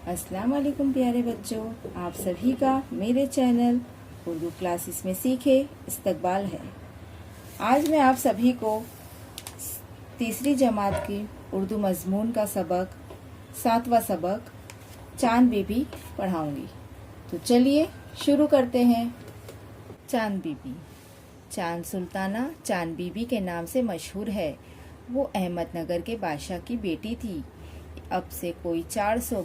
अस्सलाम वालेकुम प्यारे बच्चों, आप सभी का मेरे चैनल उर्दू क्लासेस में सीखे इस्तकबाल है। आज मैं आप सभी को तीसरी जमात की उर्दू मज़मून का सबक 7वां सबक चांद बीबी पढ़ाऊंगी। तो चलिए शुरू करते हैं। चांद बीबी। चांद सुल्ताना चांद बीबी के नाम से मशहूर है। वो अहमदनगर के बादशाह की बेटी थी। अब से कोई 400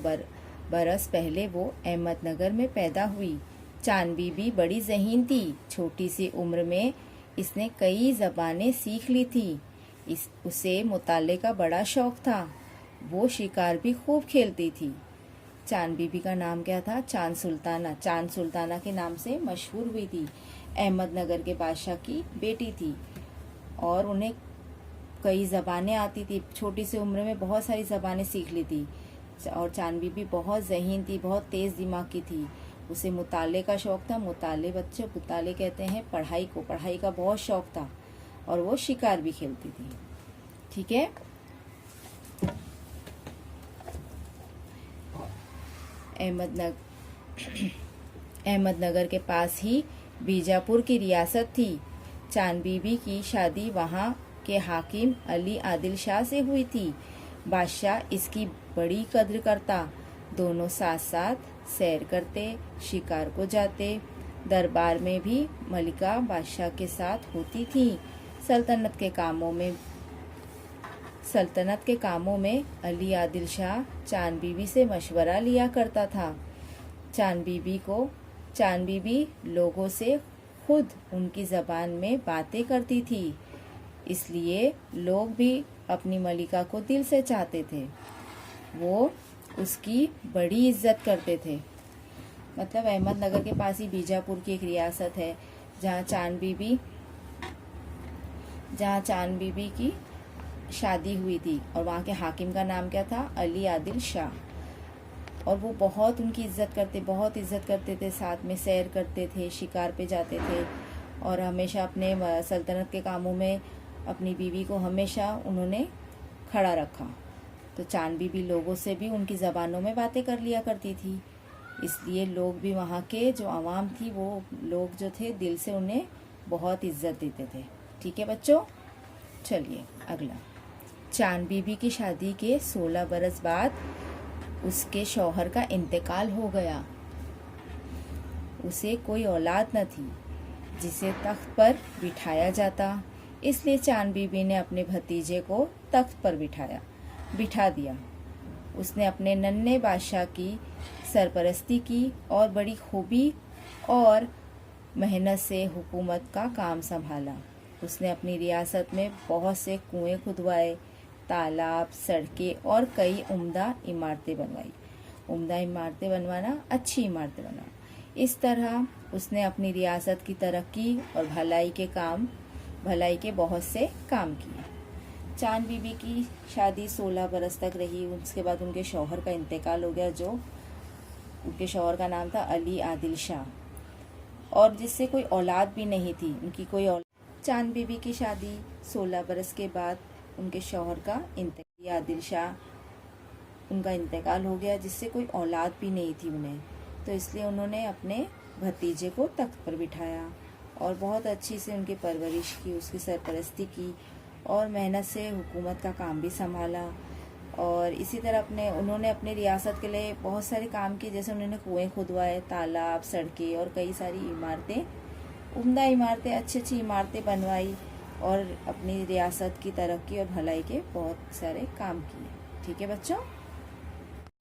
बरस पहले वो अहमदनगर में पैदा हुई। चांद बीबी बड़ी ज़हीन थी। छोटी सी उम्र में इसने कई ज़बानें सीख ली थी। उसे मुताले का बड़ा शौक था। वो शिकार भी खूब खेलती थी। चांद बीबी का नाम क्या था? चांद सुल्ताना। चांद सुल्ताना के नाम से मशहूर हुई थी। अहमदनगर के बादशाह की बेटी थी और उन्हें कई ज़बानें आती थी। छोटी सी उम्र में बहुत सारी ज़बानें सीख ली थी। और चांद बीबी बहुत ज़हीन थी, बहुत तेज़ दिमाग की थी। उसे मुताले का शौक था। मुताले बच्चे मुताले कहते हैं पढ़ाई को। पढ़ाई का बहुत शौक था और वो शिकार भी खेलती थी। ठीक है। अहमदनगर के पास ही बीजापुर की रियासत थी। चांद बीबी की शादी वहाँ के हाकिम अली आदिल शाह से हुई थी। बादशाह इसकी बड़ी कद्र करता। दोनों साथ साथ सैर करते, शिकार को जाते। दरबार में भी मलिका बादशाह के साथ होती थी। सल्तनत के कामों में अली आदिल शाह चांद बीबी से मशवरा लिया करता था। चांद बीबी लोगों से खुद उनकी ज़बान में बातें करती थी, इसलिए लोग भी अपनी मलिका को दिल से चाहते थे। वो उसकी बड़ी इज्जत करते थे। मतलब अहमदनगर के पास ही बीजापुर की एक रियासत है जहाँ चांद बीबी की शादी हुई थी और वहाँ के हाकिम का नाम क्या था? अली आदिल शाह। और वो बहुत उनकी बहुत इज्जत करते थे। साथ में सैर करते थे, शिकार पे जाते थे और हमेशा अपने सल्तनत के कामों में अपनी बीवी को हमेशा उन्होंने खड़ा रखा। तो चांद बीबी लोगों से भी उनकी ज़बानों में बातें कर लिया करती थी, इसलिए लोग भी वहाँ के जो आवाम थी वो लोग जो थे दिल से उन्हें बहुत इज्जत देते थे। ठीक है बच्चों, चलिए अगला। चांद बीबी की शादी के 16 बरस बाद उसके शौहर का इंतकाल हो गया। उसे कोई औलाद न थी जिसे तख्त पर बिठाया जाता, इसलिए चांद बीबी ने अपने भतीजे को तख्त पर बिठा दिया। उसने अपने नन्हे बादशाह की सरपरस्ती की और बड़ी खूबी और मेहनत से हुकूमत का काम संभाला। उसने अपनी रियासत में बहुत से कुएं खुदवाए, तालाब, सड़कें और कई उम्दा इमारतें बनवाई। उम्दा इमारतें बनवाना, अच्छी इमारतें बनवाना। इस तरह उसने अपनी रियासत की तरक्की और भलाई के बहुत से काम किए। चांद बीबी की शादी 16 बरस तक रही। उसके बाद उनके शौहर का इंतकाल हो गया, जो उनके शौहर का नाम था अली आदिल शाह, और जिससे कोई औलाद भी नहीं थी। उनकी कोई औलाद। चांद बीबी की शादी 16 बरस के बाद उनके शौहर का आदिल शाह उनका इंतकाल हो गया, जिससे कोई औलाद भी नहीं थी उन्हें। तो इसलिए उन्होंने अपने भतीजे को तख्त पर बिठाया और बहुत अच्छी से उनकी परवरिश की, उसकी सरपरस्ती की और मेहनत से हुकूमत का काम भी संभाला। और इसी तरह उन्होंने अपने रियासत के लिए बहुत सारे काम किए, जैसे उन्होंने कुएं खुदवाए, तालाब, सड़कें और कई सारी इमारतें, उम्दा इमारतें, अच्छी इमारतें बनवाई और अपनी रियासत की तरक्की और भलाई के बहुत सारे काम किए। ठीक है बच्चों।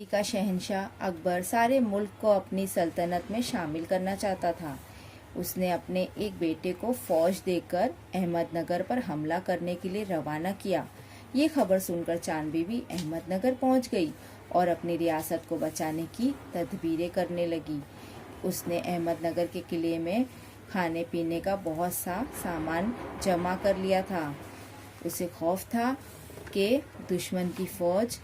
का शहंशाह अकबर सारे मुल्क को अपनी सल्तनत में शामिल करना चाहता था। उसने अपने एक बेटे को फौज देकर अहमदनगर पर हमला करने के लिए रवाना किया। ये खबर सुनकर चांद बीबी अहमदनगर पहुंच गई और अपनी रियासत को बचाने की तदबीरें करने लगी। उसने अहमदनगर के किले में खाने पीने का बहुत सा सामान जमा कर लिया था। उसे खौफ था कि दुश्मन की फौज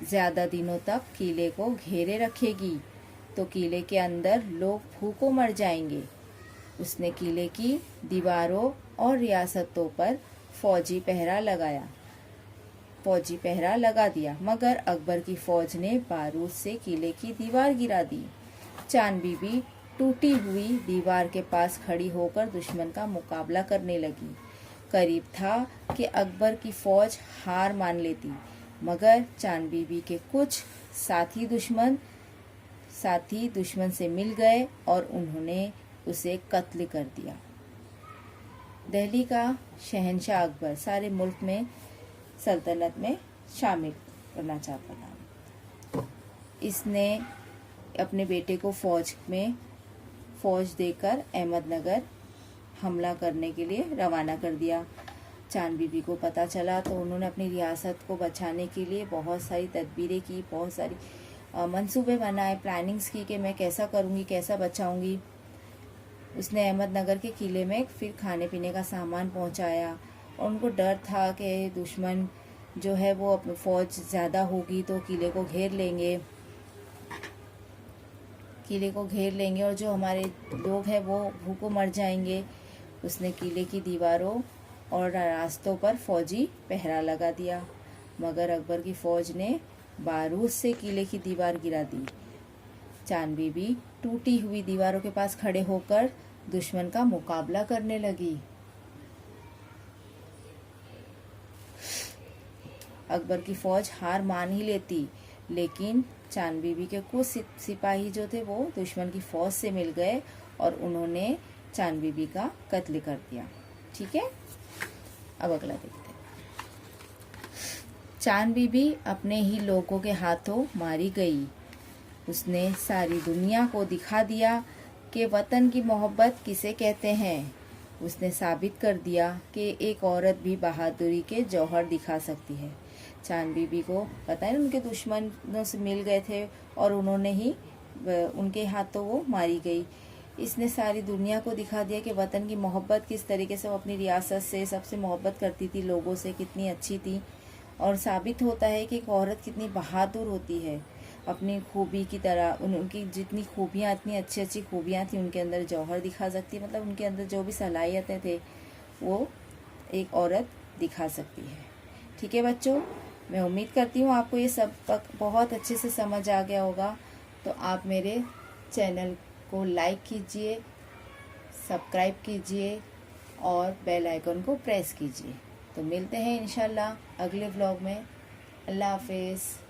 ज़्यादा दिनों तक किले को घेरे रखेगी तो किले के अंदर लोग भूखों मर जाएंगे। उसने किले की दीवारों और रियासतों पर फौजी पहरा लगाया फौजी पहरा लगा दिया, मगर अकबर की फौज ने बारूद से किले की दीवार गिरा दी। चांद बीबी टूटी हुई दीवार के पास खड़ी होकर दुश्मन का मुकाबला करने लगी। करीब था कि अकबर की फौज हार मान लेती, मगर चांद बीबी के कुछ साथी दुश्मन से मिल गए और उन्होंने उसे कत्ल कर दिया। दिल्ली का शहंशाह अकबर सारे मुल्क में सल्तनत में शामिल करना चाहता था। इसने अपने बेटे को फौज देकर अहमदनगर हमला करने के लिए रवाना कर दिया। चांद बीबी को पता चला तो उन्होंने अपनी रियासत को बचाने के लिए बहुत सारी तदबीरें की, बहुत सारी मंसूबे बनाए, प्लानिंग्स की कि मैं कैसा करूँगी, कैसा बचाऊँगी। उसने अहमदनगर के किले में फिर खाने पीने का सामान पहुँचाया और उनको डर था कि दुश्मन जो है वो फौज ज़्यादा होगी तो किले को घेर लेंगे और जो हमारे लोग हैं वो भूखों मर जाएंगे। उसने किले की दीवारों और रास्तों पर फौजी पहरा लगा दिया, मगर अकबर की फौज ने बारूद से किले की दीवार गिरा दी। चांद बीबी टूटी हुई दीवारों के पास खड़े होकर दुश्मन का मुकाबला करने लगी। अकबर की फौज हार मान ही लेती, लेकिन चांद बीबी के कुछ सिपाही जो थे वो दुश्मन की फौज से मिल गए और उन्होंने चांद बीबी का कत्ल कर दिया। ठीक है, अब अगला देखते हैं। चांद बीबी अपने ही लोगों के हाथों मारी गई। उसने सारी दुनिया को दिखा दिया कि वतन की मोहब्बत किसे कहते हैं। उसने साबित कर दिया कि एक औरत भी बहादुरी के जौहर दिखा सकती है। चांद बीबी को पता है उनके दुश्मनों से मिल गए थे और उन्होंने ही उनके हाथों वो मारी गई। इसने सारी दुनिया को दिखा दिया कि वतन की मोहब्बत किस तरीके से वो अपनी रियासत से सबसे मोहब्बत करती थी, लोगों से कितनी अच्छी थी। और साबित होता है कि एक औरत कितनी बहादुर होती है। अपनी खूबी की तरह उनकी जितनी खूबियाँ, इतनी अच्छी अच्छी खूबियाँ थी उनके अंदर जौहर दिखा सकती है। मतलब उनके अंदर जो भी सलाहियतें थे वो एक औरत दिखा सकती है। ठीक है बच्चों, मैं उम्मीद करती हूँ आपको ये सब बहुत अच्छे से समझ आ गया होगा। तो आप मेरे चैनल को लाइक कीजिए, सब्सक्राइब कीजिए और बेल आइकन को प्रेस कीजिए। तो मिलते हैं इंशाल्लाह अगले व्लॉग में। अल्लाह हाफिज़।